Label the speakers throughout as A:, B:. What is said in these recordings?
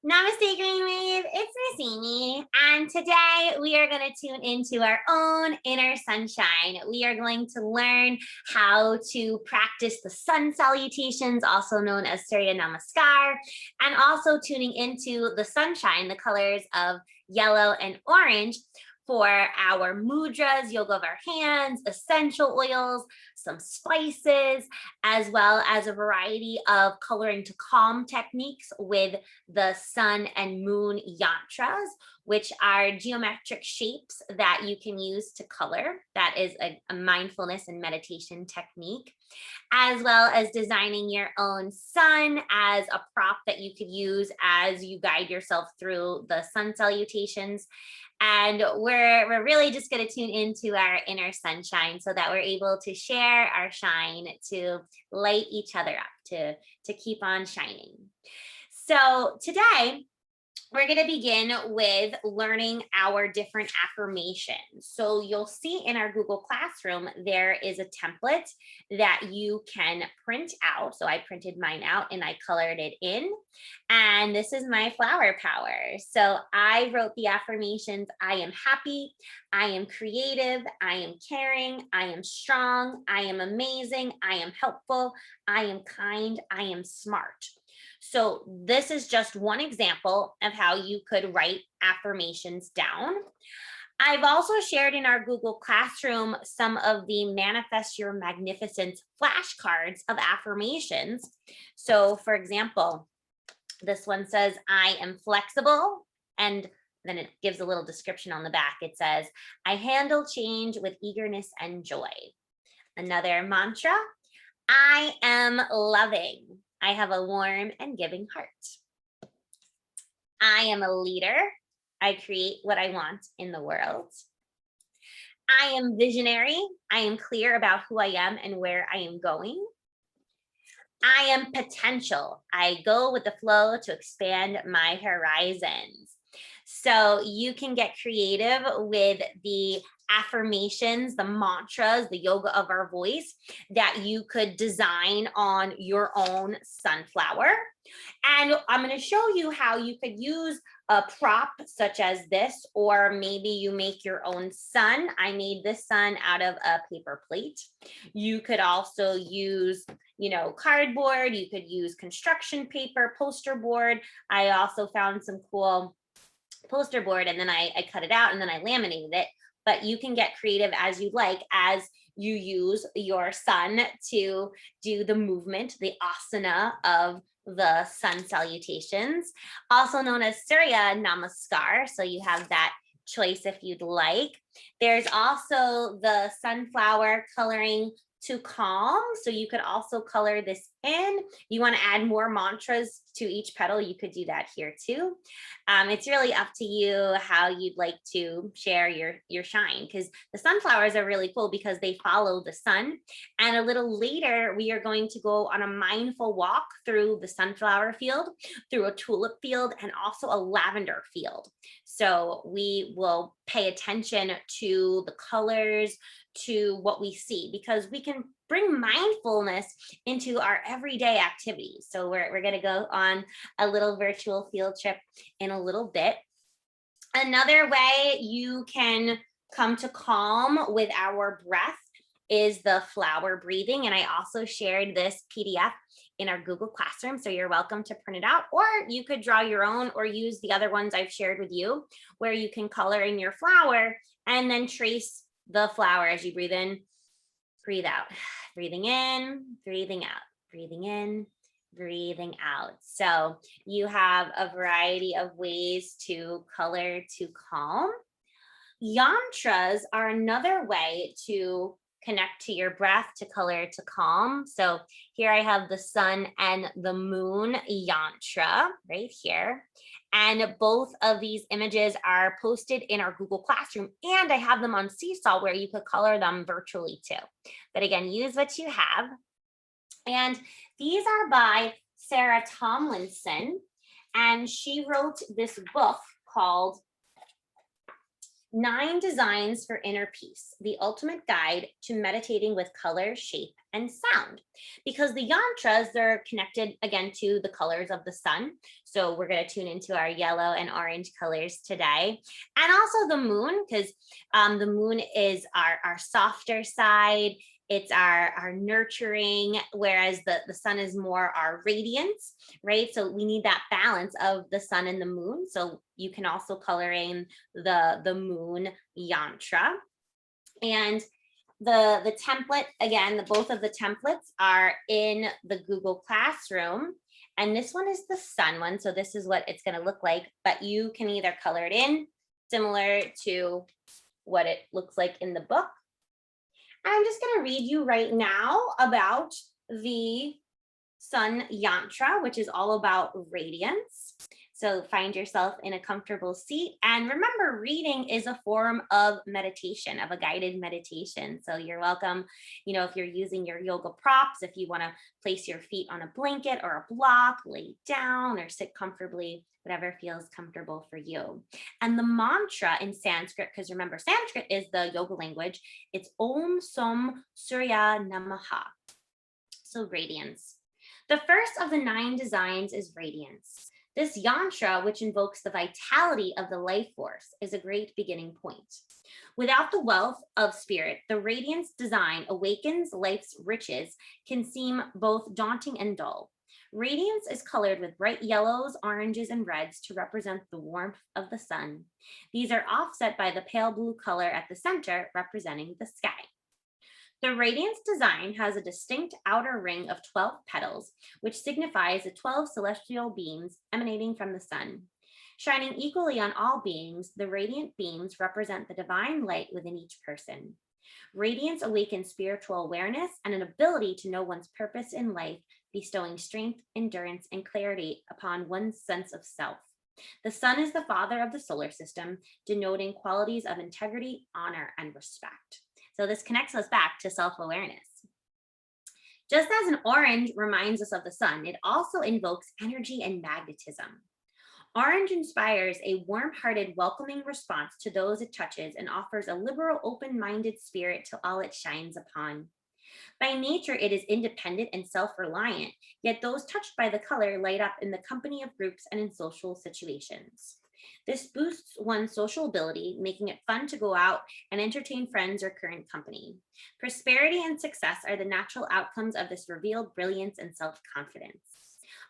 A: Namaste, Green Wave. It's Miss Amy, and today we are going to tune into our own inner sunshine. We are going to learn how to practice the sun salutations, also known as Surya Namaskar, and also tuning into the sunshine, the colors of yellow and orange for our mudras, yoga of our hands, essential oils, some spices, as well as a variety of coloring to calm techniques with the sun and moon yantras, which are geometric shapes that you can use to color. That is a mindfulness and meditation technique, as well as designing your own sun as a prop that you could use as you guide yourself through the sun salutations. And we're really just going to tune into our inner sunshine so that we're able to share our shine, to light each other up, to keep on shining. So today we're going to begin with learning our different affirmations. So you'll see in our Google Classroom, there is a template that you can print out. So I printed mine out and I colored it in. And this is my flower power. So I wrote the affirmations: I am happy, I am creative, I am caring, I am strong, I am amazing, I am helpful, I am kind, I am smart. So this is just one example of how you could write affirmations down. I've also shared in our Google Classroom some of the Manifest Your Magnificence flashcards of affirmations. So for example, this one says, I am flexible, and then it gives a little description on the back. It says, I handle change with eagerness and joy. Another mantra, I am loving. I have a warm and giving heart. I am a leader. I create what I want in the world. I am visionary. I am clear about who I am and where I am going. I am potential. I go with the flow to expand my horizons. So you can get creative with the affirmations, the mantras, the yoga of our voice that you could design on your own sunflower. And I'm going to show you how you could use a prop such as this, or maybe you make your own sun. I made this sun out of a paper plate. You could also use, cardboard. You could use construction paper, poster board. I also found some cool poster board, and then I cut it out and then I laminated it. But you can get creative as you like, as you use your sun to do the movement, the asana of the sun salutations, also known as Surya Namaskar. So you have that choice if you'd like. There's also the sunflower coloring to calm. So you could also color this in. You want to add more mantras to each petal, you could do that here too. It's really up to you how you'd like to share your shine, because the sunflowers are really cool because they follow the sun. And a little later, we are going to go on a mindful walk through the sunflower field, through a tulip field, and also a lavender field. So we will pay attention to the colors, to what we see, because we can bring mindfulness into our everyday activities. So we're going to go on a little virtual field trip in a little bit. Another way you can come to calm with our breath is the flower breathing. And I also shared this PDF in our Google Classroom, so you're welcome to print it out, or you could draw your own or use the other ones I've shared with you, where you can color in your flower and then trace the flower as you breathe in, breathe out, breathing in, breathing out, breathing in, breathing out. So you have a variety of ways to color to calm. Yantras are another way to connect to your breath, to color to calm. So here I have the sun and the moon yantra right here. And both of these images are posted in our Google Classroom, and I have them on Seesaw where you could color them virtually too. But again, use what you have. And these are by Sarah Tomlinson, and she wrote this book called 9 Designs for Inner Peace, the ultimate guide to meditating with color, shape, and sound. Because the yantras, they're connected again to the colors of the sun. So we're going to tune into our yellow and orange colors today. And also the moon, because the moon is our softer side. It's our nurturing, whereas the sun is more our radiance, right? So we need that balance of the sun and the moon. So you can also color in the moon yantra. And the template, again, both of the templates are in the Google Classroom. And this one is the sun one. So this is what it's going to look like, but you can either color it in similar to what it looks like in the book. I'm just going to read you right now about the Sun Yantra, which is all about radiance. So find yourself in a comfortable seat. And remember, reading is a form of meditation, of a guided meditation. So you're welcome, if you're using your yoga props, if you want to place your feet on a blanket or a block, lay down or sit comfortably, whatever feels comfortable for you. And the mantra in Sanskrit, because remember, Sanskrit is the yoga language, it's Om Som Surya Namaha. So radiance. The first of the 9 designs is radiance. This yantra, which invokes the vitality of the life force, is a great beginning point. Without the wealth of spirit, the radiance design awakens life's riches, can seem both daunting and dull. Radiance is colored with bright yellows, oranges, and reds to represent the warmth of the sun. These are offset by the pale blue color at the center, representing the sky. The radiance design has a distinct outer ring of 12 petals, which signifies the 12 celestial beams emanating from the sun. Shining equally on all beings, the radiant beams represent the divine light within each person. Radiance awakens spiritual awareness and an ability to know one's purpose in life, bestowing strength, endurance, and clarity upon one's sense of self. The sun is the father of the solar system, denoting qualities of integrity, honor, and respect. So this connects us back to self-awareness. Just as an orange reminds us of the sun, it also invokes energy and magnetism. Orange inspires a warm-hearted, welcoming response to those it touches and offers a liberal, open-minded spirit to all it shines upon. By nature, it is independent and self-reliant, yet those touched by the color light up in the company of groups and in social situations. This boosts one's social ability, making it fun to go out and entertain friends or current company. Prosperity and success are the natural outcomes of this revealed brilliance and self-confidence.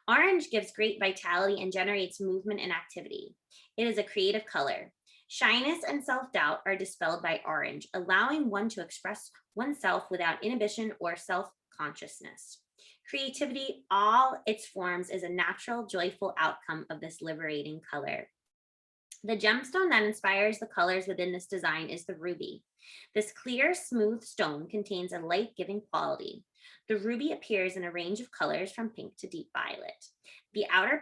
A: Orange gives great vitality and generates movement and activity. It is a creative color. Shyness and self-doubt are dispelled by orange, allowing one to express oneself without inhibition or self-consciousness. Creativity, all its forms, is a natural, joyful outcome of this liberating color. The gemstone that inspires the colors within this design is the ruby. This clear, smooth stone contains a light-giving quality. The ruby appears in a range of colors from pink to deep violet. The outer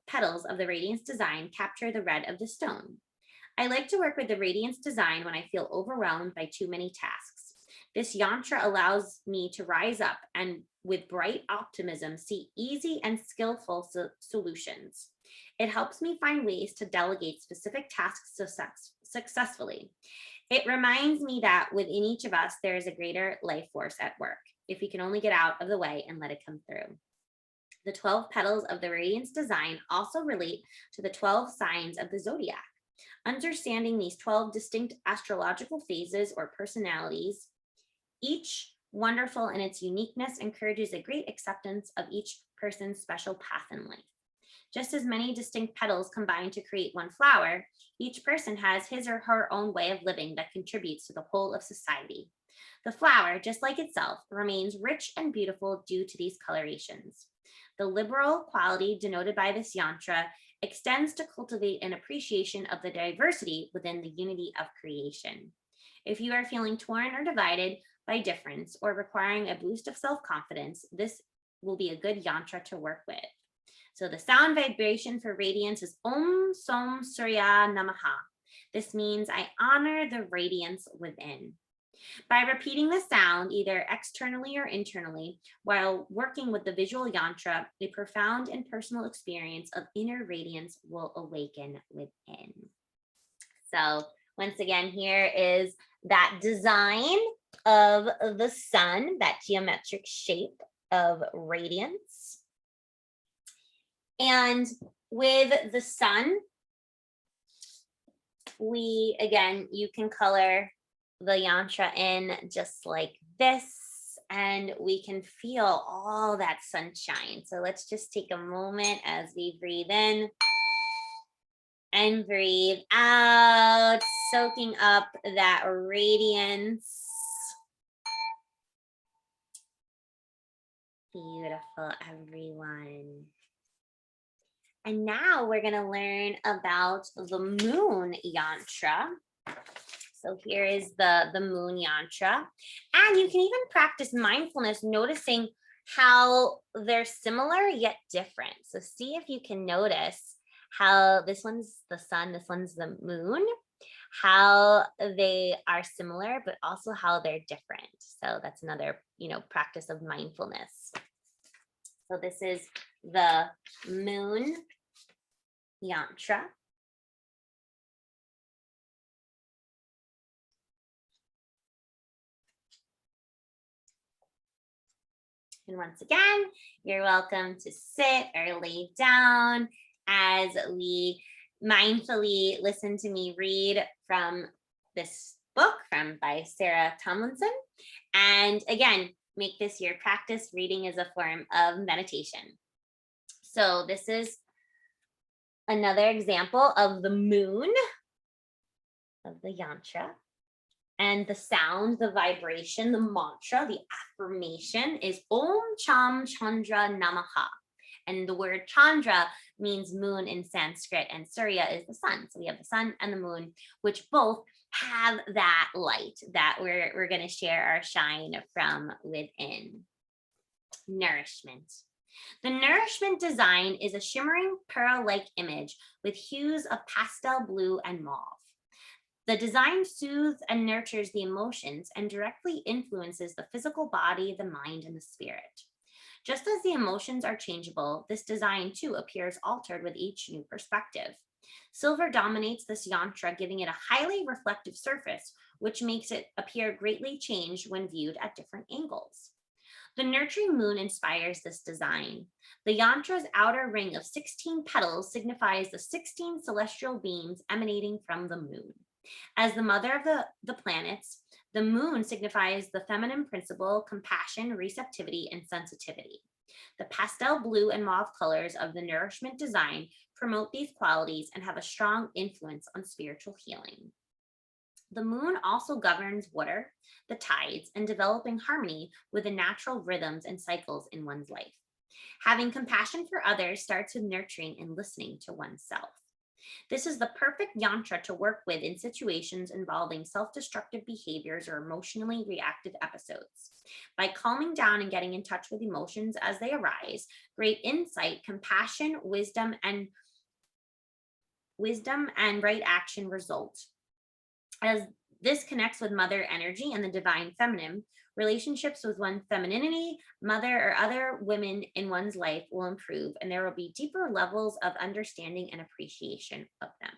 A: petals of the radiance design capture the red of the stone. I like to work with the radiance design when I feel overwhelmed by too many tasks. This yantra allows me to rise up and with bright optimism see easy and skillful solutions. It helps me find ways to delegate specific tasks successfully. It reminds me that within each of us, there is a greater life force at work, if we can only get out of the way and let it come through. The 12 petals of the radiance design also relate to the 12 signs of the zodiac. Understanding these 12 distinct astrological phases or personalities, each wonderful in its uniqueness, encourages a great acceptance of each person's special path in life. Just as many distinct petals combine to create one flower, each person has his or her own way of living that contributes to the whole of society. The flower, just like itself, remains rich and beautiful due to these colorations. The liberal quality denoted by this yantra extends to cultivate an appreciation of the diversity within the unity of creation. If you are feeling torn or divided by difference or requiring a boost of self-confidence, this will be a good yantra to work with. So the sound vibration for radiance is Om Som Surya Namaha. This means I honor the radiance within. By repeating the sound, either externally or internally, while working with the visual yantra, a profound and personal experience of inner radiance will awaken within. So Once again, here is that design of the sun, that geometric shape of radiance. And with the sun, again, you can color the yantra in just like this, and we can feel all that sunshine. So let's just take a moment as we breathe in and breathe out, soaking up that radiance. Beautiful, everyone. And now we're going to learn about the moon yantra. So here is the moon yantra. And you can even practice mindfulness, noticing how they're similar yet different. So see if you can notice how this one's the sun, this one's the moon, how they are similar, but also how they're different. So that's another, practice of mindfulness. So this is the moon yantra. And once again, you're welcome to sit or lay down as we mindfully listen to me read from this book by Sarah Tomlinson. And again, make this your practice. Reading is a form of meditation. So this is another example of the moon, of the yantra. And the sound, the vibration, the mantra, the affirmation is Om Cham Chandra Namaha. And the word Chandra means moon in Sanskrit, and Surya is the sun. So we have the sun and the moon, which both have that light that we're going to share our shine from within. Nourishment. The nourishment design is a shimmering pearl-like image with hues of pastel blue and mauve. The design soothes and nurtures the emotions and directly influences the physical body, the mind, and the spirit. Just as the emotions are changeable, this design too appears altered with each new perspective. Silver dominates this yantra, giving it a highly reflective surface, which makes it appear greatly changed when viewed at different angles. The nurturing moon inspires this design. The yantra's outer ring of 16 petals signifies the 16 celestial beings emanating from the moon. As the mother of the planets, the moon signifies the feminine principle, compassion, receptivity, and sensitivity. The pastel blue and mauve colors of the nourishment design promote these qualities and have a strong influence on spiritual healing. The moon also governs water, the tides, and developing harmony with the natural rhythms and cycles in one's life. Having compassion for others starts with nurturing and listening to oneself. This is the perfect yantra to work with in situations involving self-destructive behaviors or emotionally reactive episodes. By calming down and getting in touch with emotions as they arise, great insight, compassion, wisdom, and right action result. As this connects with mother energy and the divine feminine, relationships with one's femininity, mother, or other women in one's life will improve, and there will be deeper levels of understanding and appreciation of them.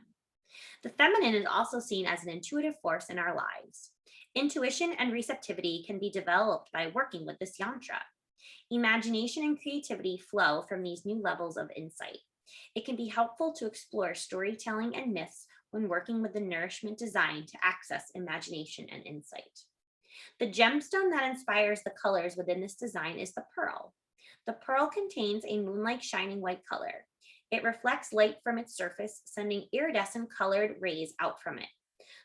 A: The feminine is also seen as an intuitive force in our lives. Intuition and receptivity can be developed by working with this yantra. Imagination and creativity flow from these new levels of insight. It can be helpful to explore storytelling and myths when working with the nourishment design to access imagination and insight. The gemstone that inspires the colors within this design is the pearl. The pearl contains a moon-like shining white color. It reflects light from its surface, sending iridescent colored rays out from it.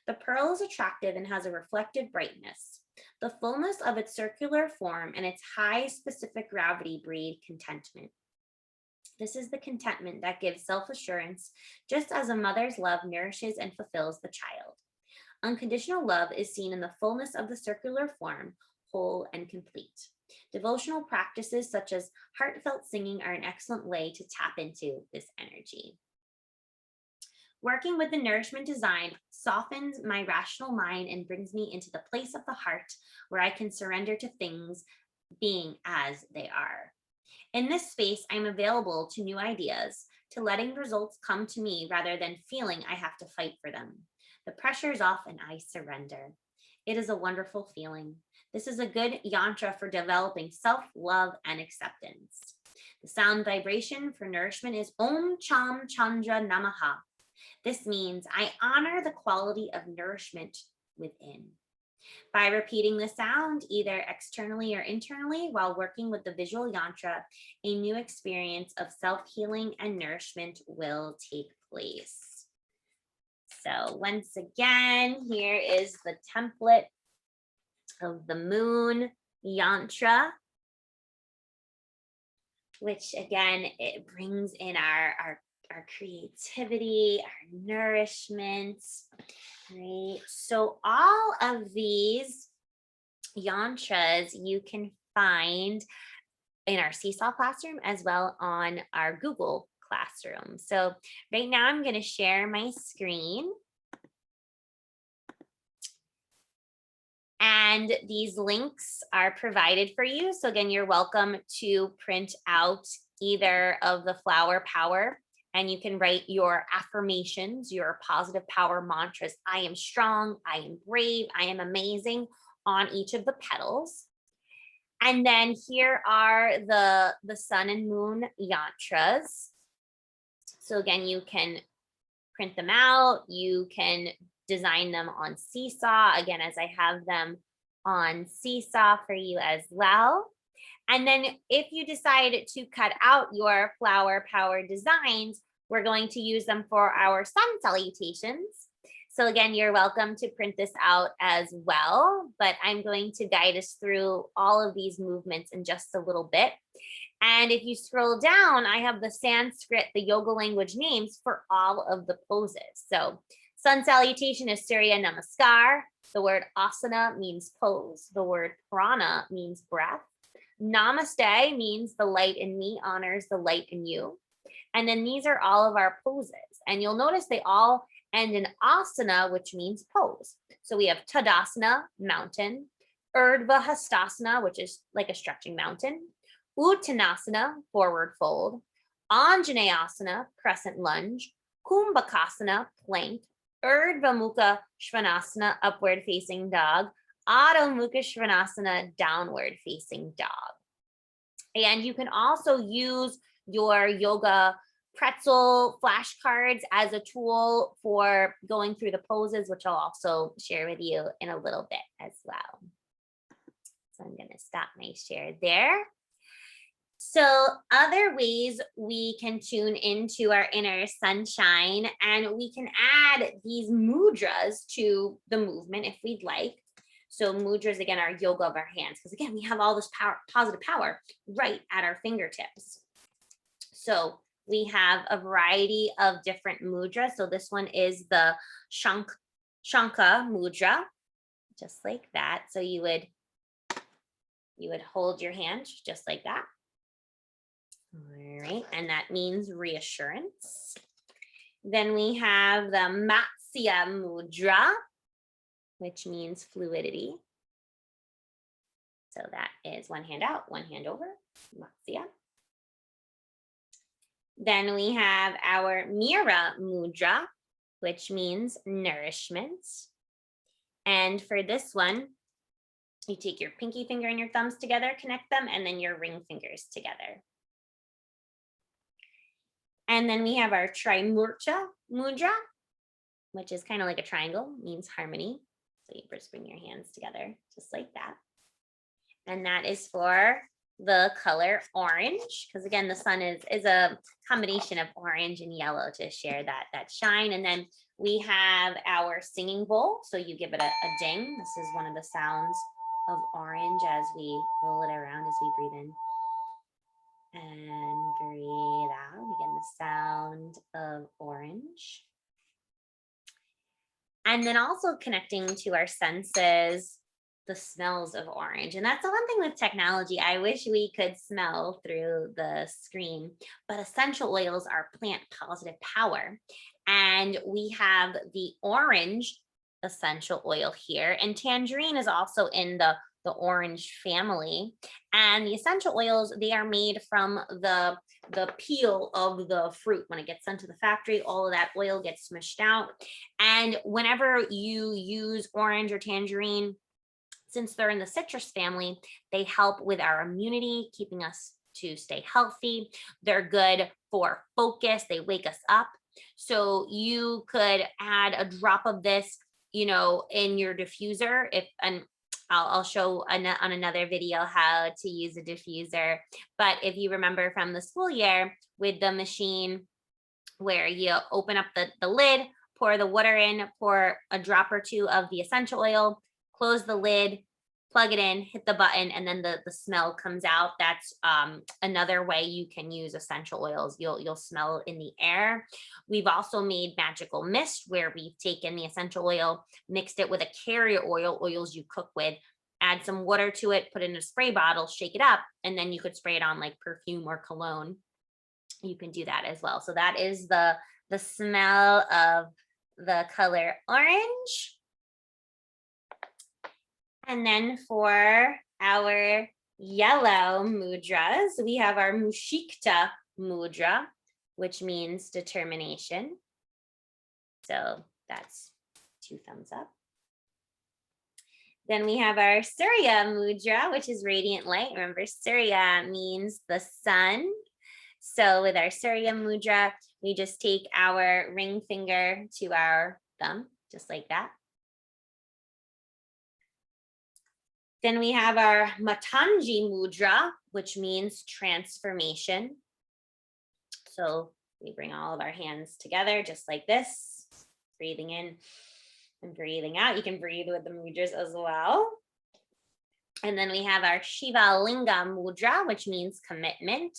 A: The pearl is attractive and has a reflective brightness. The fullness of its circular form and its high specific gravity breed contentment. This is the contentment that gives self-assurance, just as a mother's love nourishes and fulfills the child. Unconditional love is seen in the fullness of the circular form, whole and complete. Devotional practices such as heartfelt singing are an excellent way to tap into this energy. Working with the nourishment design softens my rational mind and brings me into the place of the heart where I can surrender to things being as they are. In this space, I'm available to new ideas, to letting results come to me rather than feeling I have to fight for them. The pressure is off and I surrender. It is a wonderful feeling. This is a good yantra for developing self-love and acceptance. The sound vibration for nourishment is Om Cham Chandra Namaha. This means I honor the quality of nourishment within. By repeating the sound, either externally or internally, while working with the visual yantra, a new experience of self-healing and nourishment will take place. So once again, here is the template of the moon yantra, which again, it brings in our creativity, our nourishment, right? So all of these yantras you can find in our Seesaw classroom as well on our Google Classroom. So right now I'm going to share my screen. And these links are provided for you. So again, you're welcome to print out either of the Flower Power, and you can write your affirmations, your positive power mantras. I am strong, I am brave, I am amazing on each of the petals. And then here are the sun and moon yantras. So again, you can print them out. You can design them on Seesaw, again, as I have them on Seesaw for you as well. And then if you decide to cut out your Flower Power designs, we're going to use them for our sun salutations. So again, you're welcome to print this out as well, but I'm going to guide us through all of these movements in just a little bit. And if you scroll down, I have the Sanskrit, the yoga language names for all of the poses. So sun salutation is Surya Namaskar. The word asana means pose. The word prana means breath. Namaste means the light in me honors the light in you. And then these are all of our poses. And you'll notice they all end in asana, which means pose. So we have Tadasana, mountain, Urdhva Hastasana, which is like a stretching mountain, Uttanasana, forward fold, Anjaneyasana, crescent lunge, Kumbhakasana, plank, Urdhva Mukha Svanasana, upward facing dog, Adho Mukha Svanasana, downward facing dog. And you can also use your yoga pretzel flashcards as a tool for going through the poses, which I'll also share with you in a little bit as well. So I'm going to stop my share there. So other ways we can tune into our inner sunshine, and we can add these mudras to the movement if we'd like. So mudras, again, are yoga of our hands, because again, we have all this power, positive power right at our fingertips. So we have a variety of different mudras. So this one is the Shankha mudra, just like that. So you would hold your hand just like that. All right, and that means reassurance. Then we have the Matsya mudra, which means fluidity. So that is one hand out, one hand over, Matsya. Then we have our Mira mudra, which means nourishment. And for this one, you take your pinky finger and your thumbs together, connect them, and then your ring fingers together. And then we have our Trimurti mudra, which is kind of like a triangle, means harmony. So you just bring your hands together just like that. And that is for the color orange, because again, the sun is a combination of orange and yellow to share that shine. And then we have our singing bowl. So you give it a ding. This is one of the sounds of orange as we roll it around as we breathe in and breathe out. Again, the sound of orange. And then also connecting to our senses, the smells of orange. And that's the one thing with technology. I wish we could smell through the screen, but essential oils are plant positive power. And we have the orange essential oil here, and tangerine is also in the the orange family. And the essential oils, they are made from the peel of the fruit. When it gets sent to the factory, all of that oil gets smushed out. And whenever you use orange or tangerine, since they're in the citrus family, they help with our immunity, keeping us to stay healthy. They're good for focus. They wake us up. So you could add a drop of this, in your diffuser. And I'll show on another video how to use a diffuser. But if you remember from the school year with the machine where you open up the lid, pour the water in, pour a drop or two of the essential oil, close the lid, plug it in, hit the button, and then the smell comes out. That's another way you can use essential oils. You'll smell in the air. We've also made magical mist where we've taken the essential oil, mixed it with a carrier oil, oils you cook with, add some water to it, put it in a spray bottle, shake it up, and then you could spray it on like perfume or cologne. You can do that as well. So that is the smell of the color orange. And then for our yellow mudras, we have our Mushikta mudra, which means determination. So that's 2 thumbs up. Then we have our Surya mudra, which is radiant light. Remember, Surya means the sun. So with our Surya mudra, we just take our ring finger to our thumb, just like that. Then we have our Matangi mudra, which means transformation. So we bring all of our hands together just like this, breathing in and breathing out. You can breathe with the mudras as well. And then we have our Shiva Linga mudra, which means commitment.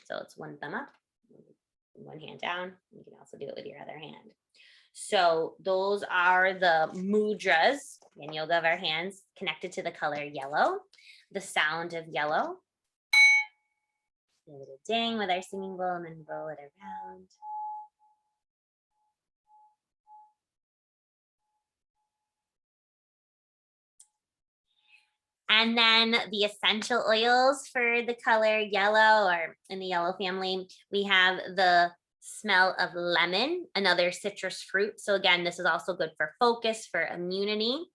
A: So it's 1 thumb up, 1 hand down. You can also do it with your other hand. So those are the mudras in yoga of our hands connected to the color yellow, the sound of yellow. A little ding with our singing bowl and then roll it around. And then the essential oils for the color yellow, or in the yellow family, we have the smell of lemon, another citrus fruit. So again, this is also good for focus, for immunity.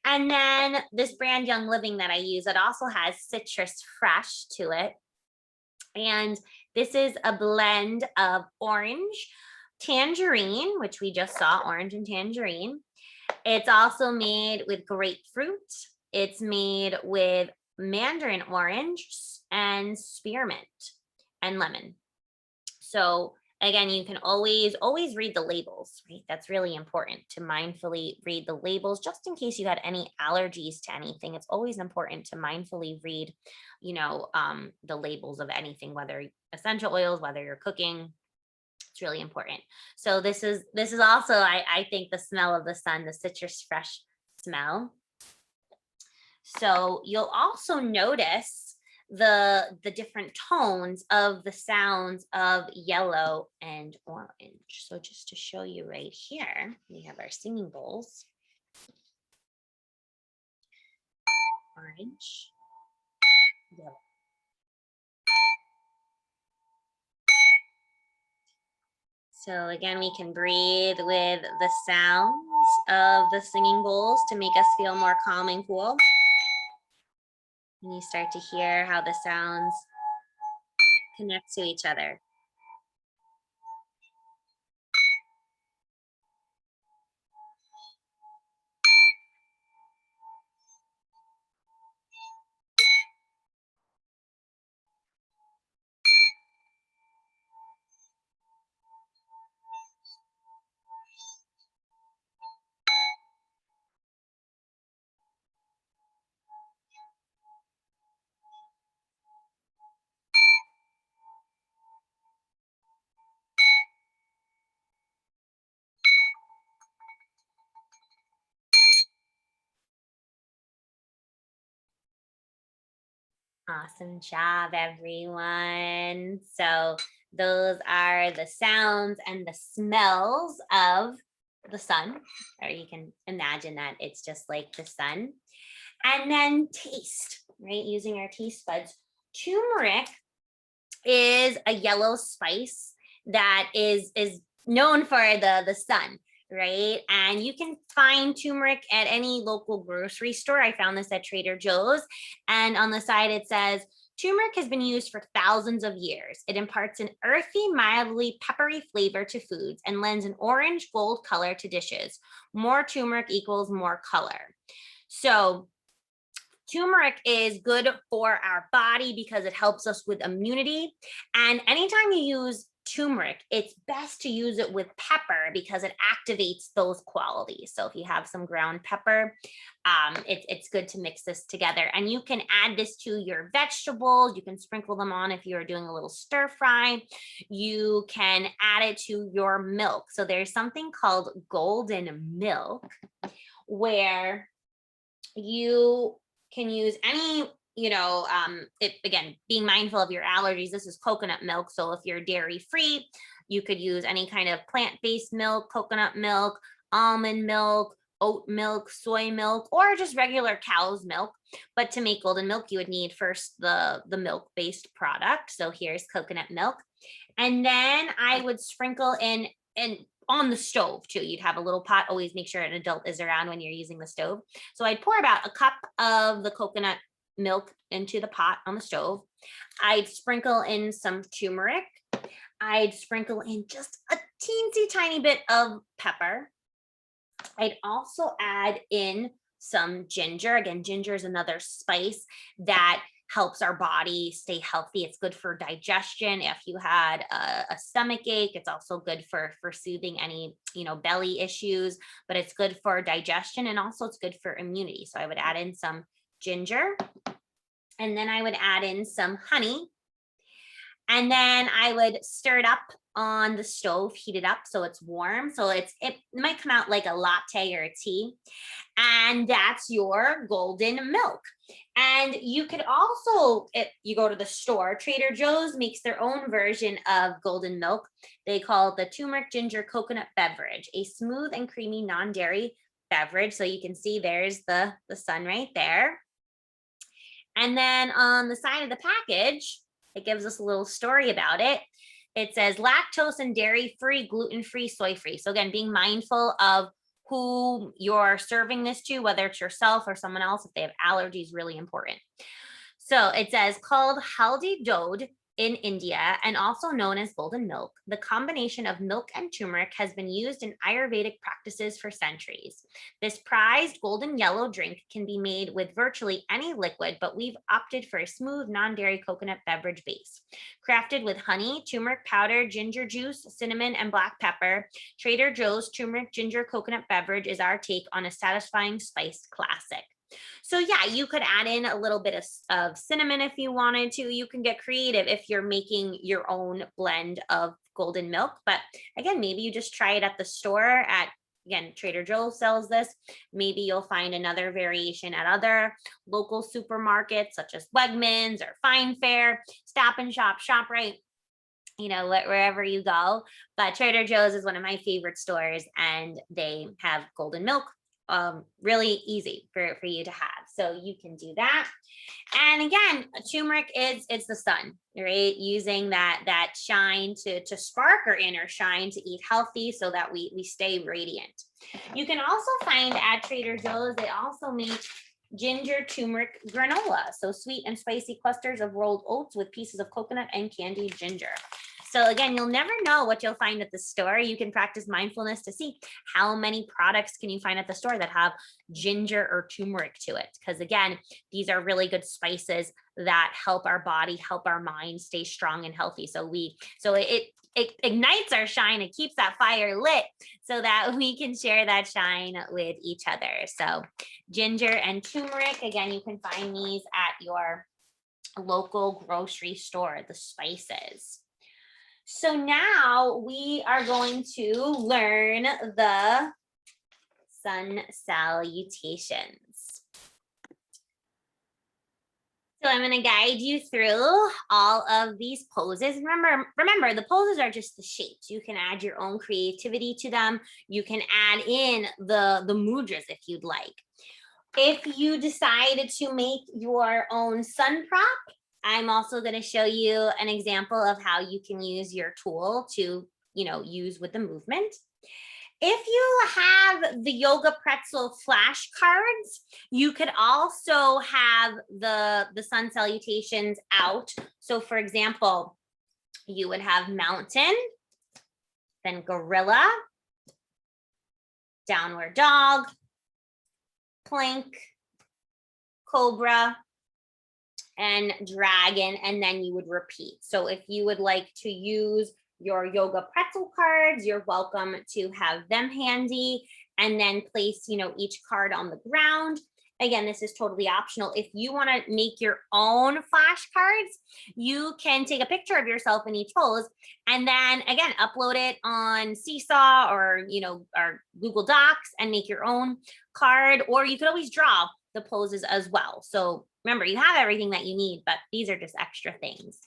A: And then this brand Young Living that I use, it also has citrus fresh to it. And this is a blend of orange, tangerine, which we just saw, orange and tangerine. It's also made with grapefruit. It's made with mandarin orange and spearmint and lemon. So again, you can always read the labels, right? That's really important to mindfully read the labels, just in case you had any allergies to anything. It's always important to mindfully read, the labels of anything, whether essential oils, whether you're cooking. It's really important. So this is also, I think, the smell of the sun, the citrus fresh smell. So you'll also notice the different tones of the sounds of yellow and orange. So just to show you right here, we have our singing bowls. Orange, yellow. So again, we can breathe with the sounds of the singing bowls to make us feel more calm and cool. And you start to hear how the sounds connect to each other. Awesome job, everyone. So those are the sounds and the smells of the sun, or you can imagine that it's just like the sun. And then taste, right? Using our taste buds. Turmeric is a yellow spice that is known for the sun, right? And you can find turmeric at any local grocery store. I found this at Trader Joe's, and on the side it says turmeric has been used for thousands of years. It imparts an earthy, mildly peppery flavor to foods and lends an orange gold color to dishes. More turmeric equals more color. So turmeric is good for our body because it helps us with immunity. And anytime you use turmeric, it's best to use it with pepper because it activates those qualities. So if you have some ground pepper, it's good to mix this together. And you can add this to your vegetables. You can sprinkle them on if you're doing a little stir fry. You can add it to your milk. So there's something called golden milk where you can use any, again, being mindful of your allergies. This is coconut milk. So if you're dairy free, you could use any kind of plant-based milk, coconut milk, almond milk, oat milk, soy milk, or just regular cow's milk. But to make golden milk, you would need first the milk-based product. So here's coconut milk. And then I would sprinkle in, and on the stove too. You'd have a little pot. Always make sure an adult is around when you're using the stove. So I'd pour about a cup of the coconut milk into the pot on the stove. I'd sprinkle in some turmeric. I'd sprinkle in just a teensy tiny bit of pepper. I'd also add in some ginger. Again, ginger is another spice that helps our body stay healthy. It's good for digestion. If you had a stomach ache, it's also good for soothing any, belly issues, but it's good for digestion, and also it's good for immunity. So I would add in some ginger, and then I would add in some honey, and then I would stir it up on the stove, heat it up so it's warm. So it might come out like a latte or a tea. And that's your golden milk. And you could also, if you go to the store, Trader Joe's makes their own version of golden milk. They call it the turmeric ginger coconut beverage, a smooth and creamy non-dairy beverage. So you can see there's the sun right there. And then on the side of the package, it gives us a little story about it. It says lactose and dairy-free, gluten-free, soy-free. So again, being mindful of who you're serving this to, whether it's yourself or someone else, if they have allergies, really important. So it says called Haldi Dode in India and also known as golden milk. The combination of milk and turmeric has been used in Ayurvedic practices for centuries. This prized golden yellow drink can be made with virtually any liquid, but we've opted for a smooth non-dairy coconut beverage base. Crafted with honey, turmeric powder, ginger juice, cinnamon, and black pepper, Trader Joe's turmeric ginger coconut beverage is our take on a satisfying spiced classic. So yeah, you could add in a little bit of cinnamon if you wanted to. You can get creative if you're making your own blend of golden milk. But again, maybe you just try it at the store again, Trader Joe's sells this. Maybe you'll find another variation at other local supermarkets such as Wegmans or Fine Fare, Stop and Shop, ShopRite, wherever you go. But Trader Joe's is one of my favorite stores, and they have golden milk. Really easy for you to have. So you can do that. And again, turmeric it's the sun, right? Using that shine to spark our inner shine, to eat healthy so that we stay radiant. You can also find at Trader Joe's, they also make ginger turmeric granola. So sweet and spicy clusters of rolled oats with pieces of coconut and candied ginger. So again, you'll never know what you'll find at the store. You can practice mindfulness to see how many products can you find at the store that have ginger or turmeric to it. Because again, these are really good spices that help our body, help our mind stay strong and healthy. So it ignites our shine. It keeps that fire lit so that we can share that shine with each other. So ginger and turmeric, again, you can find these at your local grocery store, the spices. So now we are going to learn the sun salutations. So I'm going to guide you through all of these poses. Remember, the poses are just the shapes. You can add your own creativity to them. You can add in the mudras if you'd like. If you decide to make your own sun prop, I'm also going to show you an example of how you can use your tool to, use with the movement. If you have the Yoga Pretzel flashcards, you could also have the sun salutations out. So for example, you would have mountain, then gorilla, downward dog, plank, cobra, and dragon, and then you would repeat. So if you would like to use your Yoga Pretzel cards, you're welcome to have them handy and then place, each card on the ground. Again, this is totally optional. If you want to make your own flashcards, you can take a picture of yourself in each pose and then again, upload it on Seesaw or, or Google Docs and make your own card, or you could always draw the poses as well. So remember, you have everything that you need, but these are just extra things.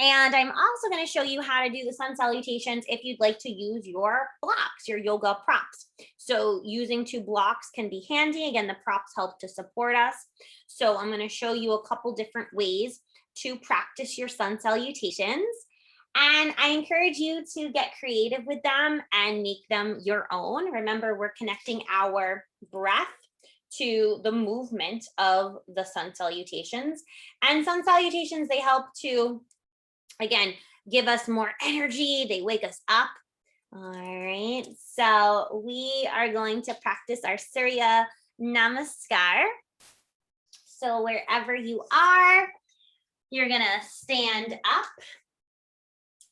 A: And I'm also going to show you how to do the sun salutations if you'd like to use your blocks, your yoga props. So using 2 blocks can be handy. Again, the props help to support us. So I'm going to show you a couple different ways to practice your sun salutations. And I encourage you to get creative with them and make them your own. Remember, we're connecting our breath to the movement of the sun salutations. And sun salutations, they help to, again, give us more energy. They wake us up. All right, so we are going to practice our Surya Namaskar. So wherever you are, you're gonna stand up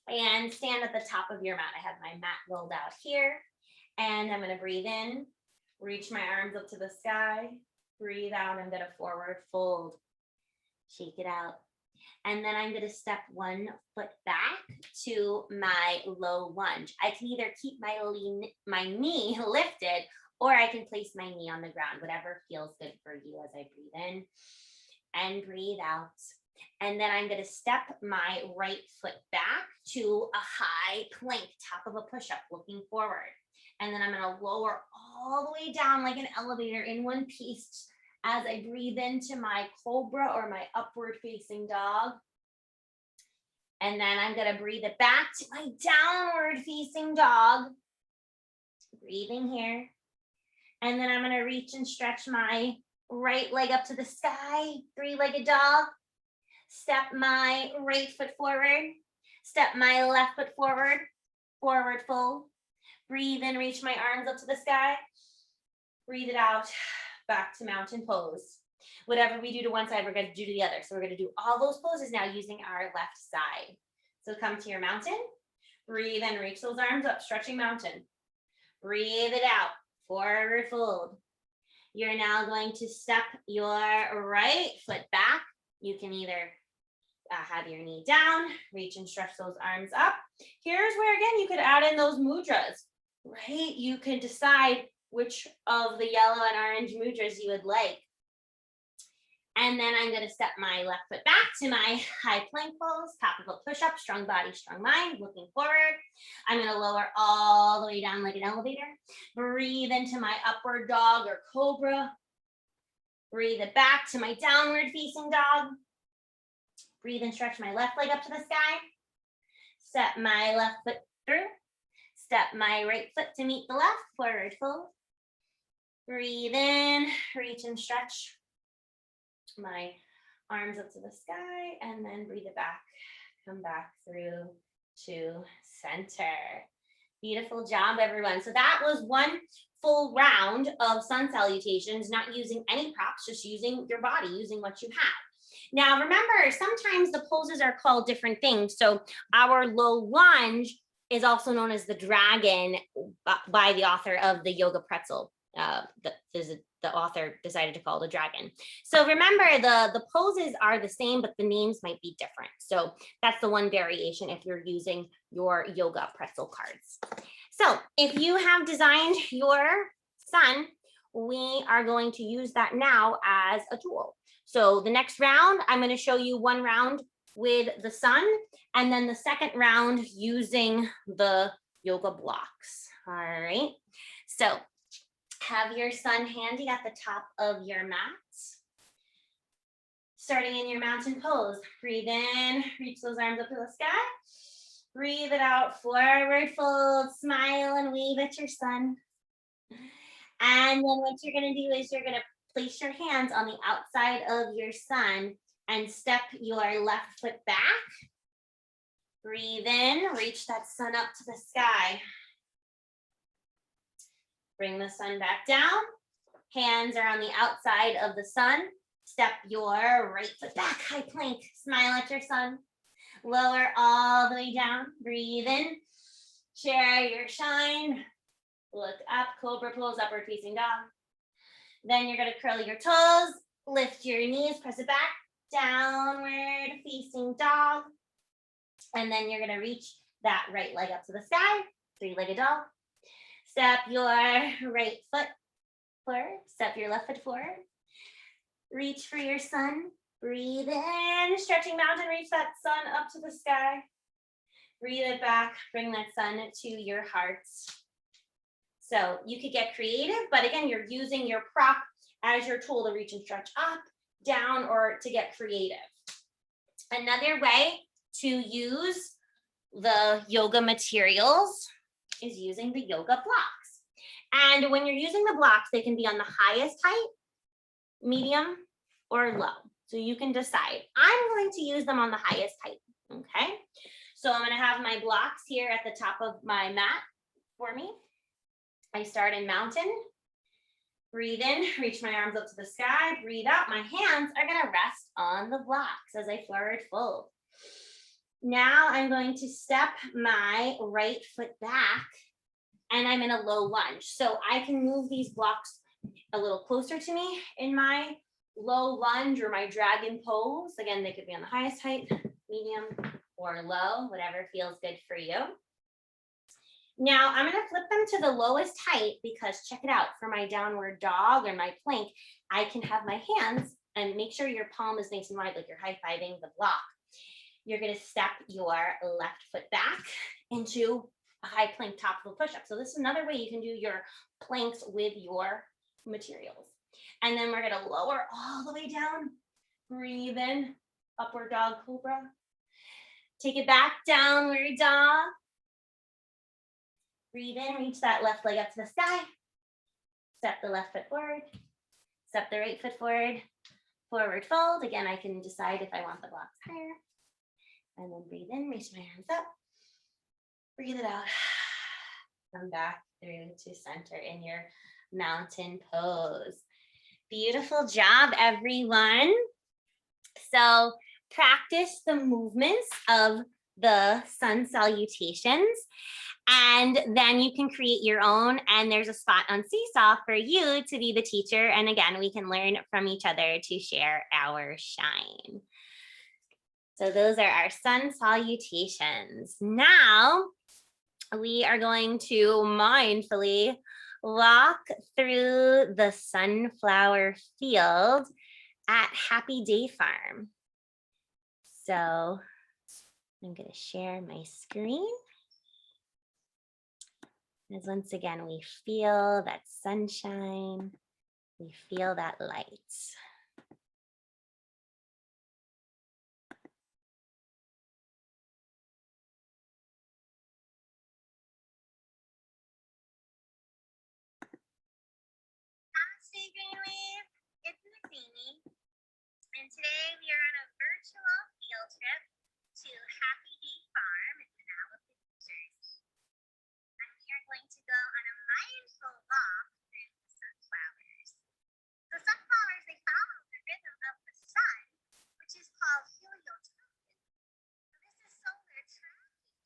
A: and stand at the top of your mat. I have my mat rolled out here, and I'm gonna breathe in, reach my arms up to the sky, breathe out, I'm gonna forward fold, shake it out. And then I'm going to step 1 foot back to my low lunge. I can either keep my knee lifted, or I can place my knee on the ground, whatever feels good for you as I breathe in and breathe out. And then I'm going to step my right foot back to a high plank, top of a push-up, looking forward. And then I'm going to lower all the way down like an elevator in one piece as I breathe into my cobra or my upward facing dog. And then I'm going to breathe it back to my downward facing dog. Breathing here. And then I'm going to reach and stretch my right leg up to the sky, 3-legged dog. Step my right foot forward. Step my left foot forward, forward fold. Breathe in, reach my arms up to the sky. Breathe it out. Back to mountain pose. Whatever we do to one side, we're going to do to the other. So we're going to do all those poses now using our left side. So come to your mountain. Breathe in, reach those arms up, stretching mountain. Breathe it out, forward fold. You're now going to step your right foot back. You can either have your knee down, reach and stretch those arms up. Here's where, again, you could add in those mudras, right? You can decide which of the yellow and orange mudras you would like. And then I'm going to step my left foot back to my high plank pose, top of a push-up, strong body, strong mind, looking forward. I'm going to lower all the way down like an elevator. Breathe into my upward dog or cobra. Breathe it back to my downward facing dog. Breathe and stretch my left leg up to the sky. Step my left foot through. Step my right foot to meet the left, forward fold. Breathe in, reach and stretch my arms up to the sky, and then breathe it back. Come back through to center. Beautiful job, everyone. So that was one full round of sun salutations, not using any props, just using your body, using what you have. Now, remember, sometimes the poses are called different things. So our low lunge is also known as the dragon by the author of the Yoga Pretzel. The author decided to call it a dragon. So remember, the poses are the same, but the names might be different. So that's the one variation if you're using your Yoga Pretzel cards. So if you have designed your sun, we are going to use that now as a tool. So the next round, I'm going to show you one round with the sun, and then the second round using the yoga blocks. All right. So Have your sun handy at the top of your mat. Starting in your mountain pose, breathe in, reach those arms up to the sky. Breathe it out, forward fold, smile and wave at your sun. And then what you're gonna do is you're gonna place your hands on the outside of your sun and step your left foot back. Breathe in, reach that sun up to the sky. Bring the sun back down. Hands are on the outside of the sun. Step your right foot back, high plank. Smile at your sun. Lower all the way down. Breathe in. Share your shine. Look up, cobra pose, upward facing dog. Then you're gonna curl your toes, lift your knees, press it back, downward facing dog. And then you're gonna reach that right leg up to the sky, three-legged dog. Step your right foot forward, step your left foot forward. Reach for your sun, breathe in, stretching mountain, reach that sun up to the sky. Breathe it back, bring that sun to your heart. So you could get creative, but again, you're using your prop as your tool to reach and stretch up, down, or to get creative. Another way to use the yoga materials is using the yoga blocks. And when you're using the blocks, they can be on the highest height, medium, or low. So you can decide. I'm going to use them on the highest height, okay? So I'm gonna have my blocks here at the top of my mat for me. I start in mountain. Breathe in, reach my arms up to the sky, breathe out. My hands are gonna rest on the blocks as I forward fold. Now I'm going to step my right foot back and I'm in a low lunge. So I can move these blocks a little closer to me in my low lunge or my dragon pose. Again, they could be on the highest height, medium, or low, whatever feels good for you. Now I'm gonna flip them to the lowest height because check it out, for my downward dog or my plank, I can have my hands and make sure your palm is nice and wide, like you're high-fiving the block. You're gonna step your left foot back into a high plank top of a push-up. So this is another way you can do your planks with your materials. And then we're gonna lower all the way down, breathe in, upward dog cobra. Take it back, downward dog. Breathe in, reach that left leg up to the sky. Step the left foot forward. Step the right foot forward. Forward fold. Again, I can decide if I want the blocks higher. And then breathe in, reach my hands up. Breathe it out. Come back through to center in your mountain pose. Beautiful job, everyone. So practice the movements of the sun salutations. And then you can create your own, and there's a spot on Seesaw for you to be the teacher. And again, we can learn from each other to share our shine. So those are our sun salutations. Now we are going to mindfully walk through the sunflower field at Happy Day Farm. So I'm going to share my screen. As once again, we feel that sunshine, we feel that light. Namaste, Greenwave. It's Nathanie, and today we are on a virtual field trip to Happy Day Farm in Manalapan, New Jersey. And we are going to go on a mindful walk through the sunflowers. The sunflowers, they follow the rhythm of the sun, which is called heliotropism. So this is solar tracking,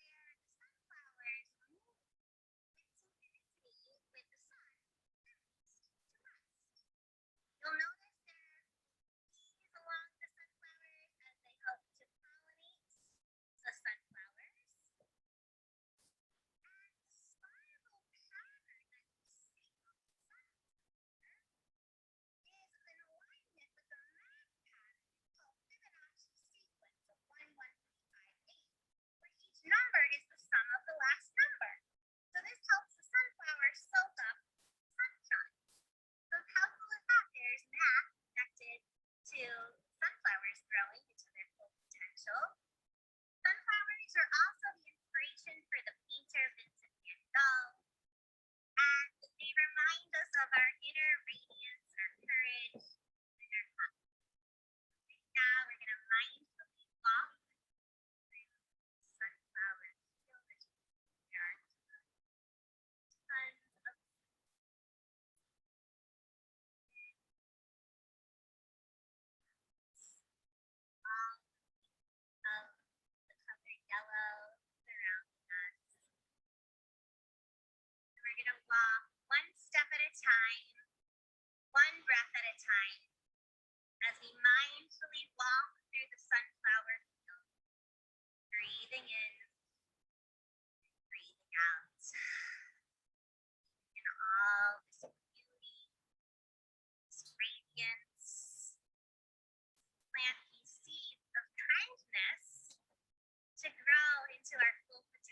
A: where the sunflowers move in synchronicity with the sun from east to west. You'll notice there are bees along the sunflowers as they help to pollinate the sun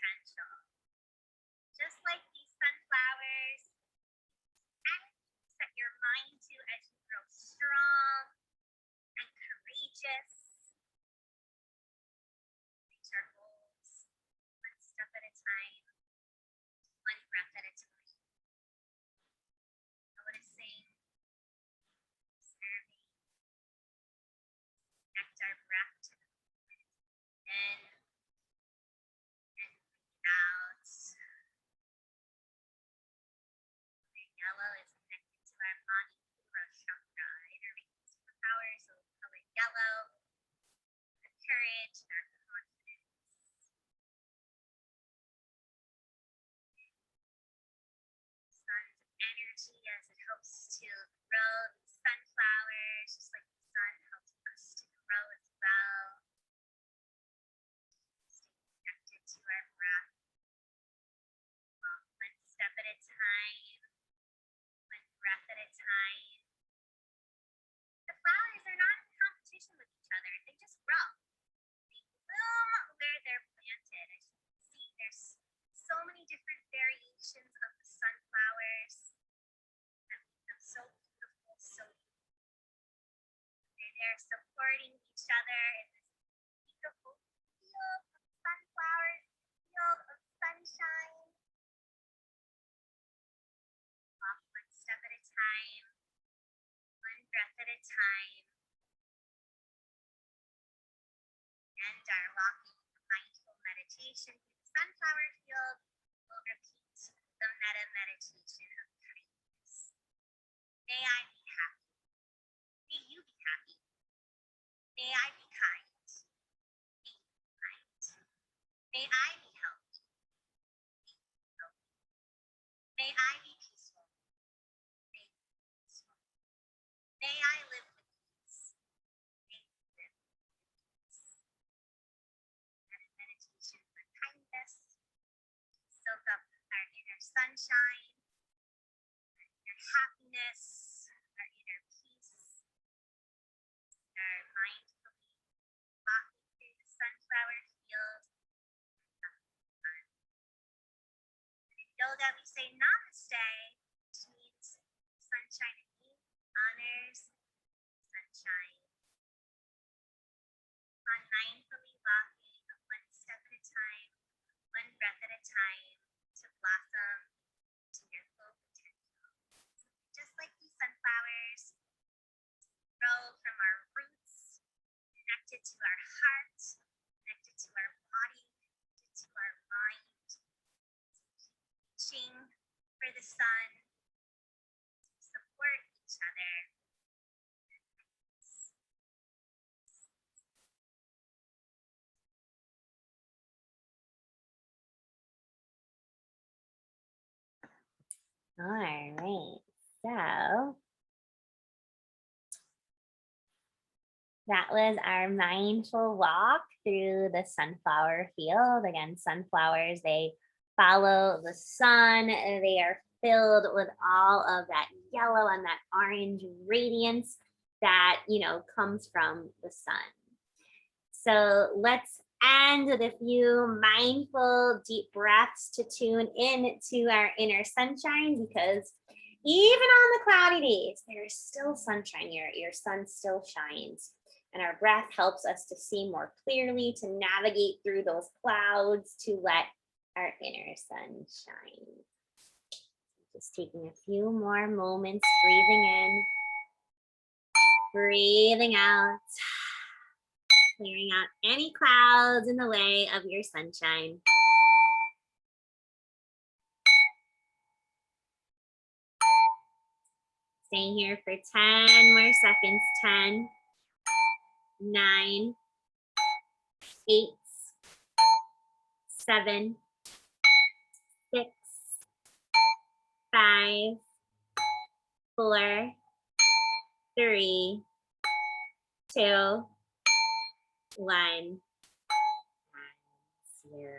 A: potential. Just like these sunflowers, and set your mind to as you grow strong and courageous. Reach our goals one step at a time, one breath at a time. Noticing, observing, connect our breath to the moment in and out. The yellow is connected to our body through our chakra, innervating superpowers, so color yellow, our courage, and our confidence. Sun's energy as it helps to grow these sunflowers, just like the sun helps us to grow as well. Stay connected to our breath. One step at a time, one breath at a time. The flowers are not in competition with each other, they just grow. They bloom where they're planted. As you can see, there's so many different variations of the sunflowers that make them so beautiful, so unique. They're there supporting each other in this beautiful field of sunflowers, field of sunshine. Walk one step at a time, one breath at a time. And our walking mindful meditation through the sunflower field, we'll repeat the metta meditation of kindness. May I be happy. May you be happy. May I be kind. May you be kind. May I be healthy. May you be healthy. May I be peaceful. May you be peaceful. May I live with peace. May you live with peace. And a meditation for kindness, soak up our inner sunshine, our inner happiness, our inner peace, our mindfully walking through the sunflower field. And in yoga, we say namaste, which means sunshine in me honors sunshine. On mindfully walking one step at a time, one breath at a time, to blossom to your full potential. Just like these sunflowers grow from our roots, connected to our heart, connected to our body, connected to our mind, reaching for the sun, support each other. All right, so that was our mindful walk through the sunflower field. Again, sunflowers, they follow the sun. They are filled with all of that yellow and that orange radiance that, comes from the sun. So let's end with a few mindful deep breaths to tune in to our inner sunshine, because even on the cloudy days, there's still sunshine. Your sun still shines. And our breath helps us to see more clearly, to navigate through those clouds, to let our inner sun shine. Just taking a few more moments, breathing in, breathing out, clearing out any clouds in the way of your sunshine. Staying here for 10 more seconds. 10, 9, 8, 7, 6, 5, 4, 3, 2, 1, 0.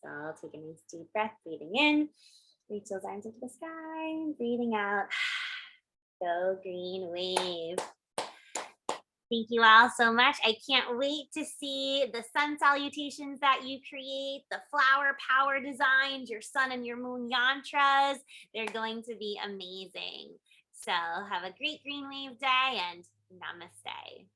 A: So take a nice deep breath, breathing in, reach those arms into the sky, breathing out. Go green wave. Thank you all so much. I can't wait to see the sun salutations that you create, the flower power designs, your sun and your moon yantras. They're going to be amazing. So have a great green wave day and namaste.